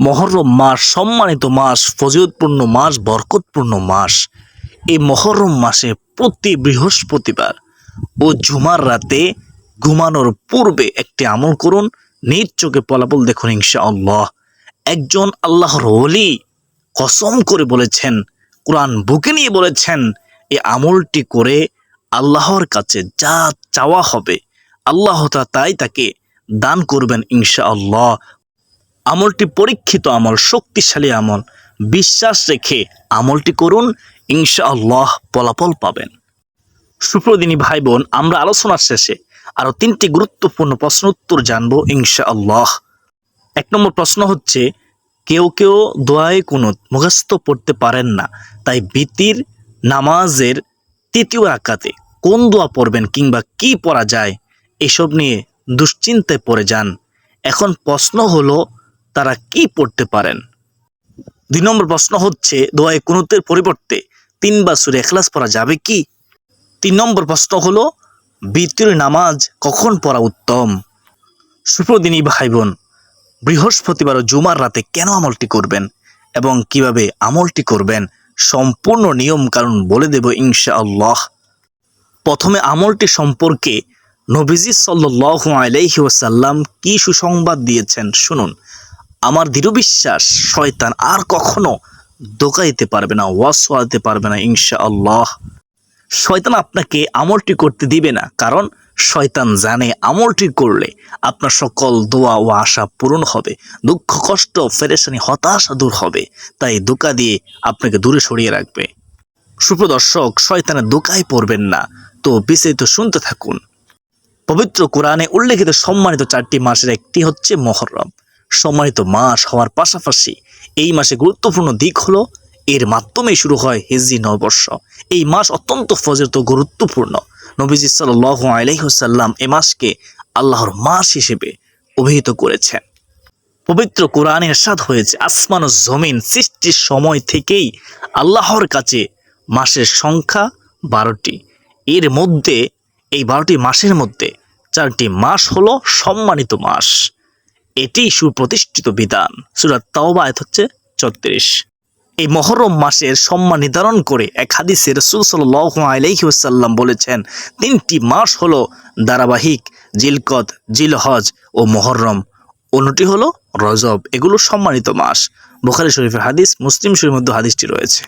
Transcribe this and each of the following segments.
মহররম মাস সম্মানিত মাস, ফজিলতপূর্ণ মাস, বরকতপূর্ণ মাস। এই মহররম মাসে প্রতি বৃহস্পতিবার ও জুমার রাতে ঘুমানোর পূর্বে একটি আমল করুন, নিজ চোখে ফলাফল দেখুন ইনশাআল্লাহ। একজন আল্লাহর ওলি কসম করে বলেছেন, কোরআন বুকে নিয়ে বলেছেন, এই আমলটি করে আল্লাহর কাছে যা চাওয়া হবে আল্লাহ তাই তাকে দান করবেন ইনশাআল্লাহ। আমলটি পরীক্ষিত আমল, শক্তিশালী আমল। বিশ্বাস রেখে আমলটি করুন, ইনশাআল্লাহ ফলাফল পাবেন। সুপ্রদিনী ভাই বোন, আমরা আলোচনার শেষে আরও 3টি গুরুত্বপূর্ণ প্রশ্ন উত্তর জানবো ইনশাআল্লাহ। 1 নম্বর প্রশ্ন হচ্ছে, কেউ কেউ দোয়ায়ে কুনুত মুখস্থ পড়তে পারেন না, তাই বিতির নামাজের 3য় রাকাতে কোন দোয়া পড়বেন কিংবা কি পড়া যায়, এসব নিয়ে দুশ্চিন্তায় পড়ে যান। এখন প্রশ্ন হলো, তারা কি পড়তে পারেন? 2 নম্বর প্রশ্ন হচ্ছে, দোয়ায়ে কুনুতের পরিবর্তে 3 বার সূরা ইখলাস পড়া যাবে কি? 3 নম্বর প্রশ্ন হলো, বিতির নামাজ কখন পড়া উত্তম? সুপ্রদিনী ভাই বোন, বৃহস্পতিবার ও জুমার রাতে কেন আমলটি করবেন এবং কিভাবে আমলটি করবেন, সম্পূর্ণ নিয়ম কানুন বলে দেব ইনশাআল্লাহ। প্রথমে আমলটি সম্পর্কে নবীজি সাল্লাল্লাহু আলাইহি ওয়াসাল্লাম কি সুসংবাদ দিয়েছেন শুনুন। আমার দৃঢ় বিশ্বাস, শয়তান আর কখনো ধোঁকা দিতে পারবে না, ওয়াসওয়াসা দিতে পারবে না ইনশাআল্লাহ। শয়তান আপনাকে আমলটি করতে দিবে না, কারণ শয়তান জানে আমলটি করলে আপনার সকল দোয়া ও আশা পূরণ হবে, দুঃখ কষ্ট পেরেশানি হতাশা দূর হবে, তাই ধোঁকা দিয়ে আপনাকে দূরে সরিয়ে রাখবে। সুপ্রদর্শক, শয়তানের ধোঁকায় পড়বেন না, তো বিস্তারিত শুনতে থাকুন। পবিত্র কোরআনে উল্লেখিত সম্মানিত 4টি মাসের একটি হচ্ছে মহররম। সম্মানিত মাস হওয়ার পাশাপাশি এই মাসে গুরুত্বপূর্ণ দিক হলো, এর মাধ্যমেই শুরু হয় হিজরি নববর্ষ। এই মাস অত্যন্ত ফজিলত ও গুরুত্বপূর্ণ। নবীজি সাল্লাল্লাহু আলাইহি ওয়াসাল্লাম এই মাসকে আল্লাহর মাস হিসেবে অভিহিত করেছেন। পবিত্র কোরআনে ইরশাদ হয়েছে, আসমান ও জমিন সৃষ্টির সময় থেকেই আল্লাহর কাছে মাসের সংখ্যা 12টি। এর মধ্যে এই 12টি মাসের মধ্যে 4টি মাস হলো সম্মানিত মাস। এটি সুপ্রতিষ্ঠিত বিধান। সূরা তাওবা আয়াত হচ্ছে 34। এই মহররম মাসের সম্মান নির্ধারণ করে এক হাদিসে রাসূল সাল্লাল্লাহু আলাইহি ওয়াসাল্লাম বলেছেন, 3টি মাস হলো ধারাবাহিক, জিলকদ, জিলহজ ও মহররম। অন্যটি হলো রজব। এগুলো সম্মানিত মাস। বুখারী শরীফের হাদিস, মুসলিম শরীফের মধ্যে হাদিসটি রয়েছে।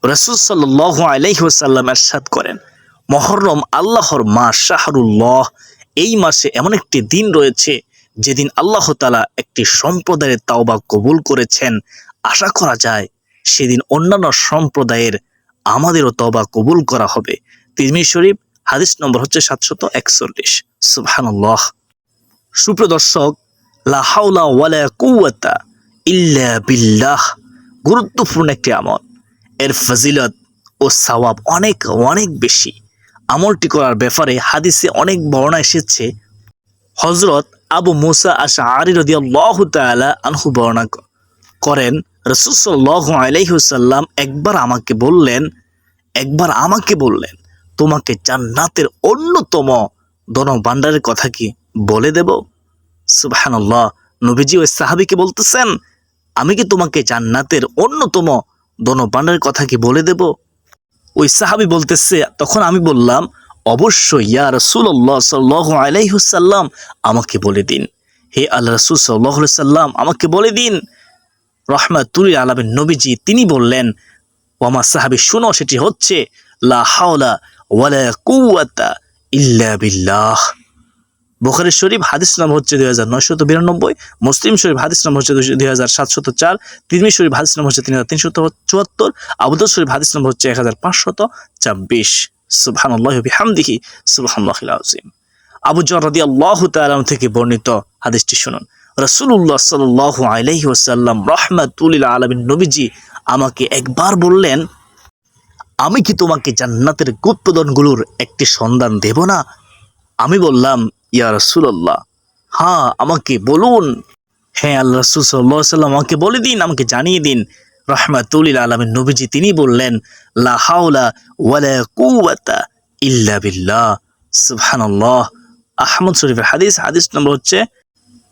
রাসূল সাল্লাল্লাহু আলাইহি ওয়াসাল্লাম ইরশাদ করেন, মহররম আল্লাহর মাস, শাহরুল্লাহ। এই মাসে এমন একটি দিন রয়েছে যেদিন আল্লাহ তাআলা একটি সম্প্রদায়ের তাওবা কবুল করেছেন। আশা করা যায় সেদিন অন্যান্য সম্প্রদায়ের আমাদেরও তওবা কবুল করা হবে। তিরমিজি শরীফ, হাদিস নম্বর হচ্ছে 741। সুবহানাল্লাহ। সুপ্রিয় দর্শক, লা হাওলা ওয়ালা কুওয়াতা ইল্লা বিল্লাহ গুরুত্বপূর্ণ একটি আমল। এর ফজিলত ও সওয়াব অনেক অনেক বেশি। আমলটি করার ব্যাপারে হাদিসে অনেক বর্ণনা এসেছে। হযরত আবু মুসা আশআরী রাদিয়াল্লাহু তাআলা আনহু বর্ণনা করেন, রাসূল সাল্লাল্লাহু আলাইহি ওয়াসাল্লাম একবার আমাকে বললেন, তোমাকে জান্নাতের অন্যতম ধনভাণ্ডারের কথা কি বলে দেব? সুবহানাল্লাহ। নবীজি ওই সাহাবীকে বলতেছেন, আমি কি তোমাকে জান্নাতের অন্যতম ধনভাণ্ডারের কথা কি বলে দেব? ওই সাহাবী বলতেছে, তখন আমি বললাম, অবশ্যই ইয়া রাসূলুল্লাহ সাল্লাল্লাহু আলাইহি ওয়াসাল্লাম, আমাকে বলে দিন। হে আল্লাহ রাসূল সাল্লাল্লাহু আলাইহি ওয়াসাল্লাম, আমাকে বলে দিন। রাহমাতুল লিল আলামিন নবীজি তিনি বললেন, ও আমার সাহাবী শুনো, সেটি হচ্ছে লা হাওলা ওয়ালা কুওয়াতা ইল্লা বিল্লাহ। বুখারী শরীফ হাদিস নম্বর হচ্ছে 2992, মুসলিম শরীফ হাদিস নম্বর হচ্ছে 2704, তিরমিজি শরীফ হাদিস নম্বর হচ্ছে 3374, আবু দাউদ শরীফ হাদিস নম্বর হচ্ছে 1526। সুবহানাল্লাহি ওয়া বিহামদিহি সুবহানাল্লাহিল আযীম। আবু যর রাদিয়াল্লাহু তাআলা থেকে বর্ণিত হাদিসটি শুনুন। রাসূলুল্লাহ সাল্লাল্লাহু আলাইহি ওয়াসাল্লাম রাহমাতুল লিল আলামিন নবীজি আমাকে একবার বললেন, আমি কি তোমাকে জান্নাতের গুপ্তধনগুলোর একটি সন্ধান দেব না? আমি বললাম, ইয়া রাসূলুল্লাহ, হ্যাঁ, আমাকে বলুন। হ্যাঁ আল্লাহ রাসূল সাল্লাল্লাহু আলাইহি ওয়াসাল্লাম, আমাকে বলে দিন, আমাকে জানিয়ে দিন। রাহমাতুল লিল আলামিন নবীজি তিনি বললেন, লা হাওলা ওয়ালা কুওয়াতা ইল্লা বিল্লাহ। সুবহানাল্লাহ। আহমদ শরীফের হাদিস, হাদিস নম্বর হচ্ছে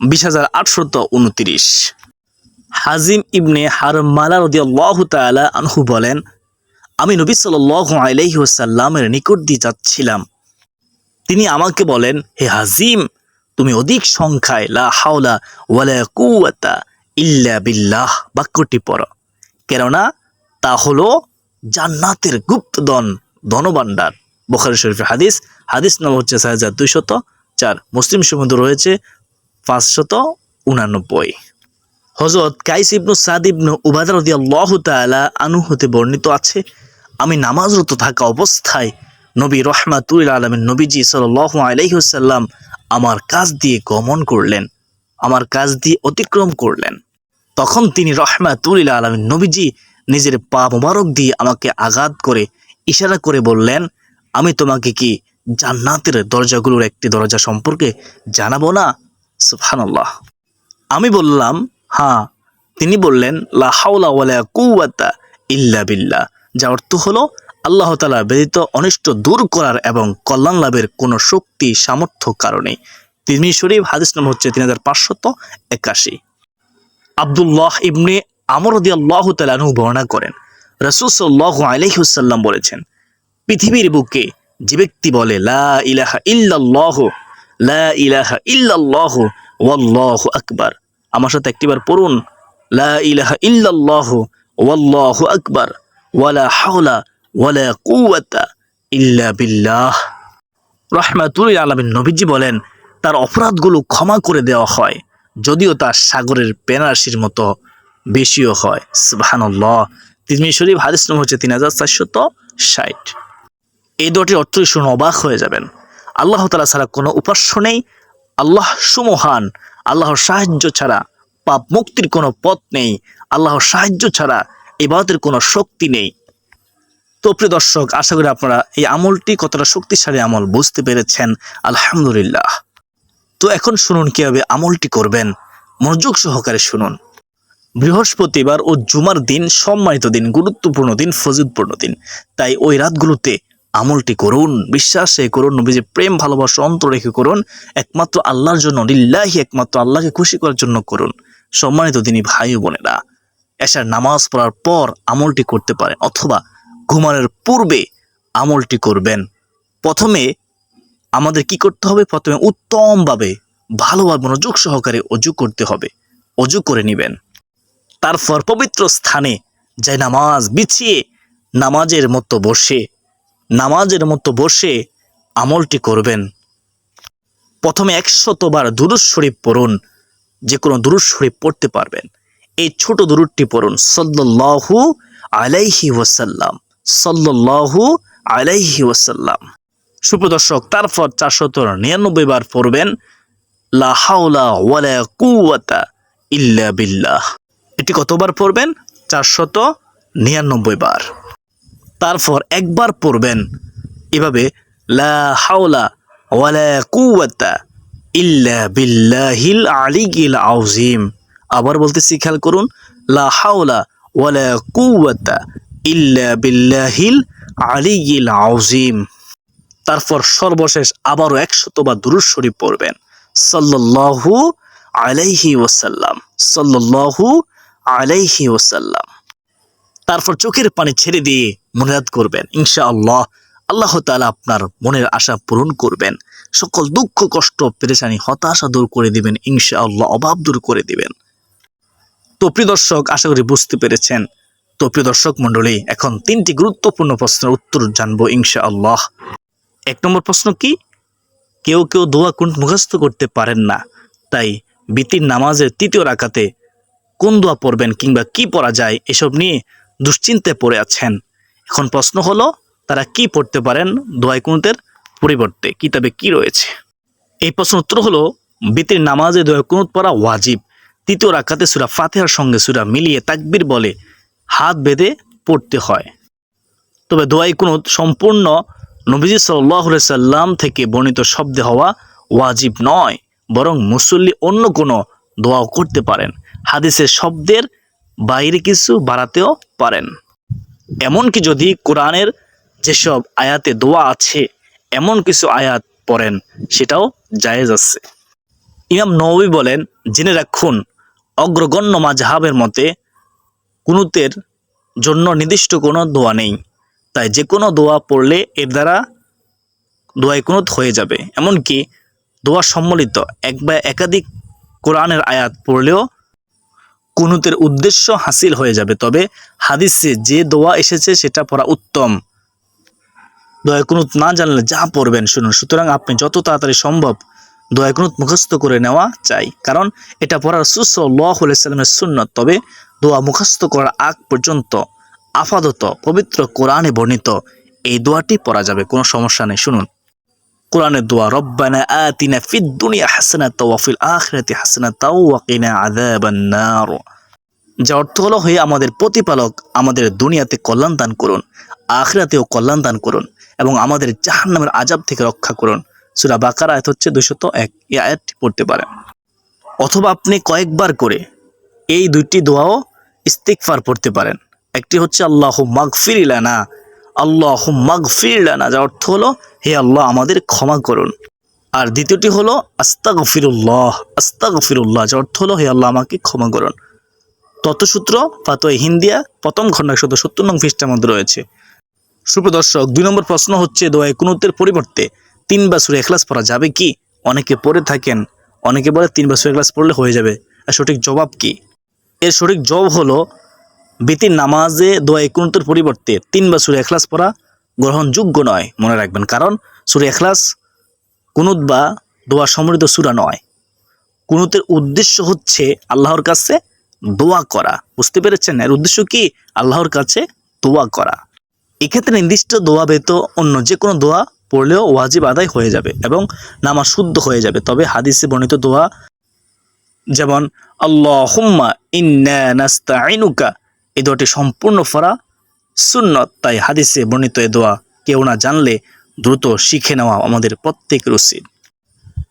20829। হাজিম ইবনে হারমালা রাদিয়াল্লাহু তাআলা আনহু বলেন, আমি নবী সাল্লাল্লাহু আলাইহি ওয়াসাল্লামের নিকট দিয়ে যাচ্ছিলাম। তিনি আমাকে বলেন, হে হাজিম, তুমি অধিক সংখ্যায় লা হাওলা ওয়ালা কুওয়াতা ইল্লা বিল্লাহ বাক্যটি পড়ো, কেননা তা হলো জান্নাতের গুপ্তধন, ধনভাণ্ডার। বুখারী শরীফের হাদিস, হাদিস নম্বর হচ্ছে 6204, মুসলিম শরীফে রয়েছে 589। হযরত কাইস ইবনু সাদ ইবনু উবাদা রাদিয়াল্লাহু তাআলা আনহু হতে বর্ণিত আছে, আমি নামাজরত থাকা অবস্থায় নবী রহমাতুল আলামিন নবীজি সাল্লাল্লাহু আলাইহি ওয়াসাল্লাম আমার কাছ দিয়ে গমন করলেন, আমার কাছ দিয়ে অতিক্রম করলেন। তখন তিনি রহমাতুল আলামিন নবীজি নিজের পা মোবারক দিয়ে আমাকে আঘাত করে ইশারা করে বললেন, আমি তোমাকে কি জান্নাতের দরজাগুলোর একটি দরজা সম্পর্কে জানাবো না? সুবহানাল্লাহ। আমি বললাম, হ্যাঁ। তিনি বললেন, লা হাওলা ওয়ালা কুওয়াতা ইল্লা বিল্লাহ, যার অর্থ হলো আল্লাহ তাআলা ব্যতীত অনিষ্ট দূর করার এবং কল্যাণ লাভের কোনো শক্তি সামর্থ্য কারণে। তিরমিজি শরীফ, হাদিস নম্বর হচ্ছে 3581। আব্দুল্লাহ ইবনে আমর রাদিয়াল্লাহু তাআলা আনহু বর্ণনা করেন, রাসূল সাল্লাল্লাহু আলাইহি ওয়াসাল্লাম বলেছেন, পৃথিবীর বুকে যে ব্যক্তি বলে লা ইলাহা ইল্লাল্লাহু, লা ইলাহা ইল্লাল্লাহু ওয়াল্লাহু আকবার, আমার সাথে একটিবার পড়ুন, লা ইলাহা ইল্লাল্লাহু ওয়াল্লাহু আকবার ওয়ালা হাওলা ওয়ালা কুওয়াতা ইল্লা বিল্লাহ। রহমাতুল আলামিন নবীজি বলেন, তার অপরাধগুলো ক্ষমা করে দেওয়া হয়, যদিও তার সাগরের পেনারাশির মতো বেশিও হয়। সুবহানাল্লাহ। তিরমিজি শরীফ, হাদিস নম্বর হচ্ছে 3460। এই দুটির অর্থই শুনে অবাক হয়ে যাবেন। আল্লাহ তাআলা ছাড়া কোনো উপাস্য নেই, আল্লাহ সুমহান, আল্লাহর সাহায্য ছাড়া পাপ মুক্তির কোনো পথ নেই, আল্লাহর সাহায্য ছাড়া ইবাদতের কোনো শক্তি নেই। তো প্রিয় দর্শক, আশা করি আপনারা এই আমলটি কতটা শক্তিশালী আমল বুঝতে পেরেছেন। আলহামদুলিল্লাহ। তো এখন শুনুন কিভাবে আমলটি করবেন, মনোযোগ সহকারে শুনুন। বৃহস্পতিবার ও জুমার দিন সম্মানিত দিন, গুরুত্বপূর্ণ দিন, ফজিলতপূর্ণ দিন, তাই ওই রাতগুলোতে আমলটি করুন, বিশ্বাসে করুন, নবীজি প্রেম ভালোবাসা অন্তর রেখে করুন, একমাত্র আল্লাহর জন্য, লিল্লাহি, একমাত্র আল্লাহকে খুশি করার জন্য করুন। সম্মানিত দিনী ভাই ও বোনেরা, এশার নামাজ পড়ার পর আমলটি করতে পারেন, অথবা ঘুমানোর পূর্বে আমলটি করবেন। প্রথমে আমাদের কি করতে হবে? প্রথমে উত্তমভাবে ভালোভাবে মনোযোগ সহকারে অজু করতে হবে, অজু করে নেবেন। তারপর পবিত্র স্থানে যাই নামাজ বিছিয়ে নামাজের মতো বসে আমলটি করবেন। প্রথমে 100 বার দুরূদ শরীফ পড়ুন, যে কোনো দুরূদ শরীফ পড়তে পারবেন। এই ছোট দুরূদটি পড়ুন, সাল্লাল্লাহু আলাইহি ওয়াসাল্লাম, সাল্লাল্লাহু আলাইহি ওয়াসাল্লাম। সুপ্রদর্শক, তারপর 499 বার পড়বেন, লা হাওলা ওয়ালা কুওয়াতা ইল্লা বিল্লাহ। এটি কতবার পড়বেন? 499 বার। তারপর একবার পড়বেন এভাবে, লা হাওলা ওয়ালা কুওয়াতা ইল্লা বিল্লাহিল আলিয়্যিল আযীম। আবার বলতেছি, খেয়াল করুন, লা হাওলা ওয়ালা কুওয়াতা ইল্লা বিল্লাহিল আলিয়্যিল আযীম। তারপর সর্বশেষ আবারও 100 বার দুরূদ শরীফ পড়বেন, সাল্লাল্লাহু আলাইহি ওয়াসাল্লাম, সাল্লাল্লাহু আলাইহি ওয়াসাল্লাম। তারপর চোখের পানি ছেড়ে দিয়ে মুনাজাত করবেন। ইনশাআল্লাহ আল্লাহ তাআলা আপনার মনের আশা পূরণ করবেন, সকল দুঃখ কষ্ট পেরেশানি হতাশা দূর করে দিবেন, ইনশাআল্লাহ অভাব দূর করে দিবেন। তো প্রিয় দর্শক, আশা করি বুঝতে পেরেছেন। তো প্রিয় দর্শক মণ্ডলী, এখন 3টি গুরুত্বপূর্ণ প্রশ্নের উত্তর জানবো ইনশাআল্লাহ। 1 নম্বর প্রশ্ন কি? কেউ দোয়া কুনুত মুখস্থ করতে পারেন না, তাই বিতির নামাজের 3য় রাকাতে কোন দোয়া পড়বেন কিংবা কি পড়া যায় এসব নিয়ে দুশ্চিন্তায় পড়ে আছেন। এখন প্রশ্ন হলো, তারা কি পড়তে পারেন দোয়া কুনুতের পরিবর্তে, কিতাবে কি রয়েছে? এই প্রশ্নের উত্তর হলো, বিতির নামাজে দোয়া কুনুত পড়া ওয়াজিব। 3য় রাকাতে সূরা ফাতিহার সঙ্গে সূরা মিলিয়ে তাকবীর বলে হাত বেঁধে পড়তে হয়। তবে দোয়া কুনুত সম্পূর্ণ নবীজি সাল্লাল্লাহু আলাইহি সাল্লাম থেকে বর্ণিত শব্দে হওয়া ওয়াজিব নয়, বরং মুসল্লি অন্য কোনো দোয়াও করতে পারেন, হাদিসের শব্দের বাইরে কিছু বাড়াতেও পারেন। এমনকি যদি কোরআনের যেসব আয়াতে দোয়া আছে এমন কিছু আয়াত পড়েন, সেটাও জায়েজ আছে। ইমাম নববী বলেন, জেনে রাখুন, অগ্রগণ্য মাযহাবের মতে কুনুতের জন্য নির্দিষ্ট কোনো দোয়া নেই, তাই যে কোনো দোয়া পড়লে এর দ্বারা দোয়ায়ে কুনুত হয়ে যাবে। এমনকি দোয়া সম্বলিত এক বা একাধিক কোরআনের আয়াত পড়লেও কুনুতের উদ্দেশ্য হাসিল হয়ে যাবে। তবে হাদিসে যে দোয়া এসেছে সেটা পড়া উত্তম। দোয়ায়ে কুনুত না জানলে যা পড়বেন শুনুন। সুতরাং আপনি যত তাড়াতাড়ি সম্ভব দোয়ায়ে কুনুত মুখস্থ করে নেওয়া চাই, কারণ এটা পড়া রাসূল সাল্লাল্লাহু আলাইহি ওয়াসাল্লামের সুন্নাত। তবে দোয়া মুখস্থ করার আগ পর্যন্ত আপাতত পবিত্র কোরআনে বর্ণিত এই দোয়াটি পড়া যাবে, কোনো সমস্যা নেই। শুনুন কোরআনের দোয়া, রব্বানা আতিনা ফিদ দুনিয়া হাসানাতাও ওয়া ফিল আখিরাতি হাসানাতাও ওয়া কিনা আযাবান নার। যার অর্থ হলো, হে আমাদের প্রতিপালক, আমাদের দুনিয়াতে কল্যাণ দান করুন, আখিরাতেও কল্যাণ দান করুন এবং আমাদের জাহান্নামের আযাব থেকে রক্ষা করুন। সূরা বাকারা আয়াত হচ্ছে 201, এই আয়াতটি পড়তে পারেন। অথবা আপনি কয়েকবার করে এই দুইটি দোয়াও ইস্তিগফার পড়তে পারেন। একটি হচ্ছে আল্লাহুম্মা গফির লানা, আল্লাহুম্মা গফির লানা, যার অর্থ হলো হে আল্লাহ আমাদের ক্ষমা করুন। আর দ্বিতীয়টি হলো আস্তাগফিরুল্লাহ, আস্তাগফিরুল্লাহ, যার অর্থ হলো হে আল্লাহ আমাকে ক্ষমা করুন। তত্ত্বসূত্র ফাতোয়া হিন্দিয়া প্রথম খণ্ড 170 নং পৃষ্ঠার মধ্যে রয়েছে। সুপ্রদর্শক, 2 নম্বর প্রশ্ন হচ্ছে, দোয়ায়ে কুনুতের পরিবর্তে 3 বার সূরা ইখলাস পড়া যাবে কি? অনেকে পড়ে থাকেন, অনেকে বলে 3 বার সূরা ইখলাস পড়লে হয়ে যাবে। আর সঠিক জবাব কি? এর সঠিক জবাব হলো, বিতির নামাজে দোয়ায়ে কুনুতের পরিবর্তে 3 বার সূরা ইখলাস পড়া গ্রহণযোগ্য নয়। মনে রাখবেন, কারণ সূরা ইখলাস কুনুত বা দোয়া সম্বলিত সূরা নয়। কুনুতের উদ্দেশ্য হচ্ছে আল্লাহর কাছে দোয়া করা। বুঝতে পেরেছেন? এর উদ্দেশ্য কি? আল্লাহর কাছে দোয়া করা। এক্ষেত্রে নির্দিষ্ট দোয়া ব্যতীত অন্য যে কোনো দোয়া পড়লেও ওয়াজিব আদায় হয়ে যাবে এবং নামাজ শুদ্ধ হয়ে যাবে। তবে হাদিসে বর্ণিত দোয়া যেমন আল্লাহুম্মা ইন্না নাস্তাইনুকা, এই দোয়াটি সম্পূর্ণ পড়া সুন্নত। তাই হাদিসে বর্ণিত এই দোয়া কেউ না জানলে দ্রুত শিখে নেওয়া আমাদের প্রত্যেকের উচিত।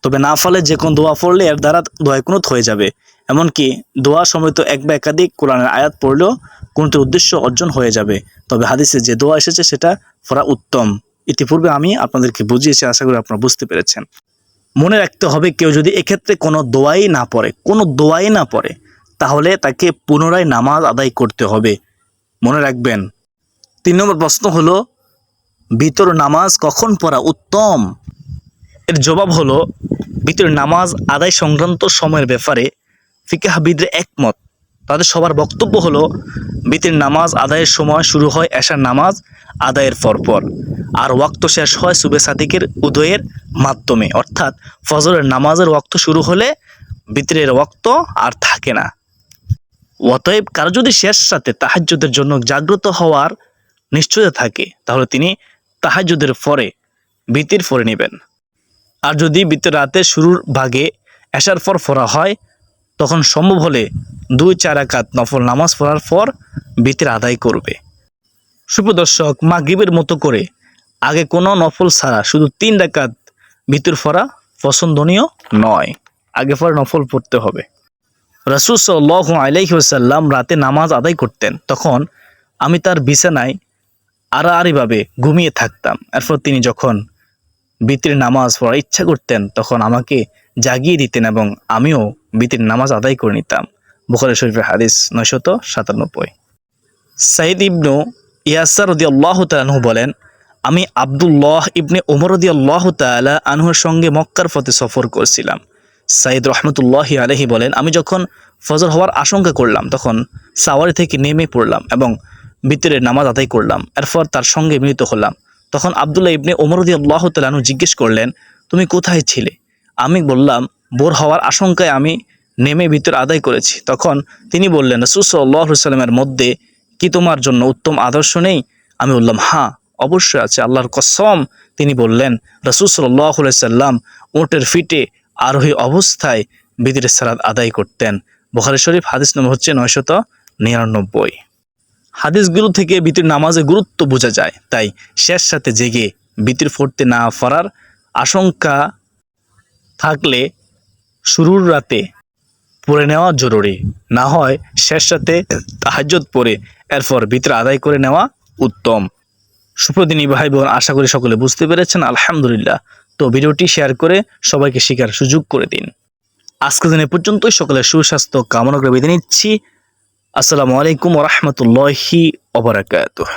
তবে না ফলে যে কোনো দোয়া পড়লে এর দ্বারা দোয়ায়ে কুনুত হয়ে যাবে। এমনকি দোয়া সম্বলিত এক বা একাধিক কোরআনের আয়াত পড়লেও কুনুতের উদ্দেশ্য অর্জন হয়ে যাবে। তবে হাদিসে যে দোয়া এসেছে সেটা পড়া উত্তম। ইতিপূর্বে আমি আপনাদেরকে বুঝিয়েছি, আশা করি আপনারা বুঝতে পেরেছেন। মনে রাখতে হবে, কেউ যদি এক্ষেত্রে কোনো দোয়াই না পড়ে তাহলে তাকে পুনরায় নামাজ আদায় করতে হবে। মনে রাখবেন। 3 নম্বর প্রশ্ন হলো, ভিতর নামাজ কখন পড়া উত্তম? এর জবাব হলো, ভিতর নামাজ আদায় সংক্রান্ত সময়ের ব্যাপারে ফিকহাবিদদের একমত। তাদের সবার বক্তব্য হলো, ভিতর নামাজ আদায়ের সময় শুরু হয় এশার নামাজ আদায়ের পরপর, আর ওয়াক্ত শেষ হয় সুবে সাদিকের উদয়ের মাধ্যমে। অর্থাৎ ফজরের নামাজের ওয়াক্ত শুরু হলে ভিতরের ওয়াক্ত আর থাকে না। অতএব কারো যদি শেষ রাতে তাহাজ্জুদের জন্য জাগ্রত হওয়ার নিশ্চয়তা থাকে তাহলে তিনি তাহাজ্জুদের পরে ভিতর পড়ে নেবেন। আর যদি ভিতর রাতে শুরুর ভাগে এশার পর পড়া হয়, তখন সম্ভব হলে 2-4 রাকাত নফল নামাজ পড়ার পর ভিতর আদায় করবে। সুপ্রদর্শক, মাগরিবের মতো করে আগে কোনো নফল ছাড়া শুধু 3 রাকাত ভিতর পড়া পছন্দনীয় নয়। আগে পরে নফল পড়তে হবে। রাসূল সাল্লাল্লাহু আলাইহি ওয়াসাল্লাম রাতে নামাজ আদায় করতেন, তখন আমি তার বিছানায় আড়াআড়িভাবে ঘুমিয়ে থাকতাম। এরপর তিনি যখন ভিতরের নামাজ পড়ার ইচ্ছা করতেন তখন আমাকে জাগিয়ে দিতেন এবং আমিও ভিতরের নামাজ আদায় করে নিতাম। বুখারী শরীফের হাদিস 997। সাইদ ইবনু ইয়াসার রাদিয়াল্লাহু তাআলা আনহু বলেন, আমি আব্দুল্লাহ ইবনে ওমর রাদিয়াল্লাহু তাআলা আনহুর সঙ্গে মক্কার পথে সফর করছিলাম। সাইদ রহমতুল্লাহি আলাইহি বলেন, আমি যখন ফজর হওয়ার আশঙ্কা করলাম তখন সাওয়ারি থেকে নেমে পড়লাম এবং ভিতরের নামাজ আদায় করলাম। এরপর তার সঙ্গে মিলিত হলাম। তখন আব্দুল্লাহ ইবনে ওমর রাদিয়াল্লাহু তাআলা আনহু জিজ্ঞেস করলেন, তুমি কোথায় ছিলে? আমি বললাম, ভোর হওয়ার আশঙ্কায় আমি নেমে ভিতর আদায় করেছি। তখন তিনি বললেন, রাসূল সাল্লাল্লাহু আলাইহি ওয়াসাল্লামের মধ্যে কি তোমার জন্য উত্তম আদর্শ নেই? আমি বললাম, হ্যাঁ অবশ্যই আছে, আল্লাহর কসম। তিনি বললেন, রাসূল সাল্লাল্লাহু আলাইহি ওয়াসাল্লাম উটের ফিটে আরোহী অবস্থায় ভিতরের সালাত আদায় করতেন। বুখারী শরীফ হাদিস নম্বর হচ্ছে 999। হাদিসগুলো থেকে ভিতর নামাজের গুরুত্ব বোঝা যায়। তাই শেষ রাতে জেগে ভিতর পড়তে না পারার আশঙ্কা থাকলে শুরুর রাতে পড়ে নেওয়া জরুরি। না হয় শেষ রাতে তাহাজ্জুদ পড়ে এরপর ভিতর আদায় করে নেওয়া উত্তম। সুপ্রদিনী ভাই বোন, আশা করি সকলে বুঝতে পেরেছেন। আলহামদুলিল্লাহ। তো ভিডিওটি শেয়ার করে সবাইকে শেখার সুযোগ করে দিন। আজকের দিন এ পর্যন্তই। সকলের সুস্বাস্থ্য কামনা করে বিদায় নিচ্ছি। আসসালামু আলাইকুম ওয়া রাহমাতুল্লাহি ওয়া বারাকাতুহু।